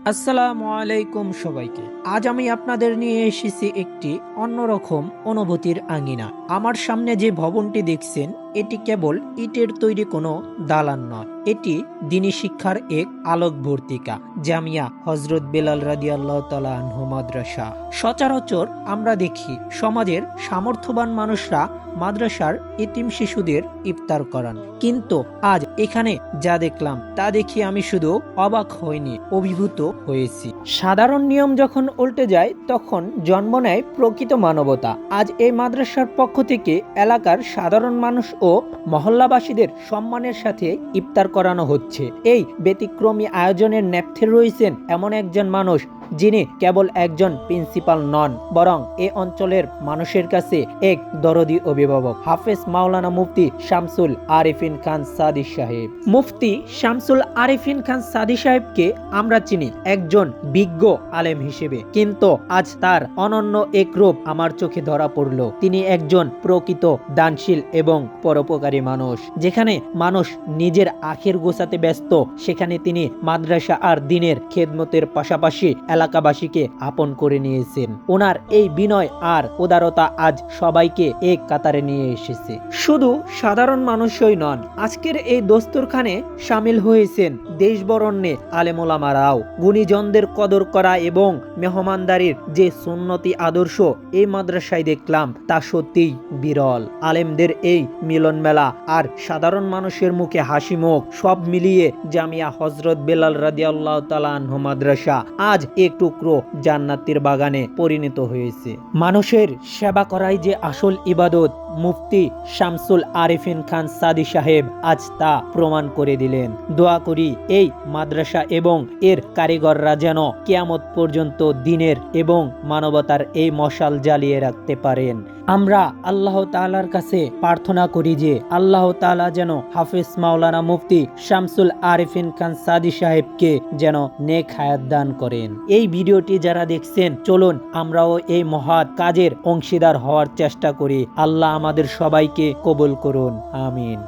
আসসালামু আলাইকুম সবাইকে। আজ আমি আপনাদের নিয়ে এসেছি একটি অন্যরকম অনুভূতির আঙিনা। আমার সামনে যে ভবনটি দেখছেন, এটি কেবল ইটের তৈরি কোনো দালান নয়, এটি দ্বীনি শিক্ষার এক আলোকবর্তিকা, জামিয়া হযরত বেলাল রাদিয়াল্লাহু তাআলা আনহু মাদ্রাসা। সচরাচর আমরা দেখি সমাজের সামর্থ্যবান মানুষরা মাদ্রাসার এতিম শিশুদের ইফতার করান, কিন্তু আজ এখানে যা দেখলাম তা দেখে আমি শুধু অবাক হইনি, অভিভূত হয়েছি। সাধারণ নিয়ম যখন উল্টে যায় তখন জন্ম নেয় প্রকৃত মানবতা। আজ এই মাদ্রাসার পক্ষ থেকে এলাকার সাধারণ মানুষ ও মহল্লাবাসীদের সম্মানের সাথে ইফতার করানো হচ্ছে। এই ব্যতিক্রমী আয়োজনের নেপথ্যে রয়েছেন এমন একজন মানুষ যিনি কেবল একজন প্রিন্সিপাল নন, বরং এ অঞ্চলের মানুষের কাছে এক দরদি অভিভাবক। হাফেজ মাওলানা মুফতি শামসুল আরিফিন খান সাদি সাহেব। মুফতি শামসুল আরিফিন খান সাদি সাহেবকে আমরা চিনি একজন বিজ্ঞ আলেম হিসেবে, কিন্তু আজ তার অনন্য এক রূপ আমার চোখে ধরা পড়ল। তিনি একজন প্রকৃত দানশীল এবং পরোপকারী মানুষ। যেখানে মানুষ নিজের আখের গোছাতে ব্যস্ত, সেখানে তিনি মাদ্রাসা আর দ্বীনের খেদমতের পাশাপাশি এলাকাবাসীকে আপন করে নিয়েছেন। ওনার এই বিনয় আর উদারতা আজ সবাইকে এক কাতারে নিয়ে এসেছে। শুধু সাধারণ মানুষই নন, আজকের এই দস্তরখানে সামিল হয়েছেন দেশ বরণ্যে আলেমোলামারাও। গুণীজনদের কদর করা এবং মেহমানদারির যে সুন্নতি আদর্শ এই মাদ্রাসায় দেখলাম, তা সত্যিই বিরল। আলেমদের এই মিলন মেলা আর সাধারণ মানুষের মুখে হাসি মুখ, সব মিলিয়ে জামিয়া হযরত বেলাল রাদিয়াল্লাহু তাআলা আনহু মাদ্রাসা আজ এক টুকরো জান্নাতের বাগানে পরিণত হয়েছে। মানুষের সেবা করাই যে আসল ইবাদত, মুফতি শামসুল আরিফিন খান সাদি সাহেব আজ তা প্রমাণ করে দিলেন। দোয়া করি এই মাদ্রাসা এবং এর কারিগররা যেন কিয়ামত পর্যন্ত দ্বীনের এবং মানবতার এই মশাল জ্বালিয়ে রাখতে পারেন। আমরা আল্লাহ তাআলার কাছে প্রার্থনা করি যে আল্লাহ তাআলা যেন হাফেজ মাওলানা মুফতি শামসুল আরিফিন খান সাদি সাহেবকে যেন নেক হায়াত দান করেন। এই ভিডিওটি যারা দেখছেন, চলুন আমরাও এই মহৎ কাজের অংশীদার হওয়ার চেষ্টা করি। আল্লাহ আমাদের সবাইকে কবুল করুন, আমিন।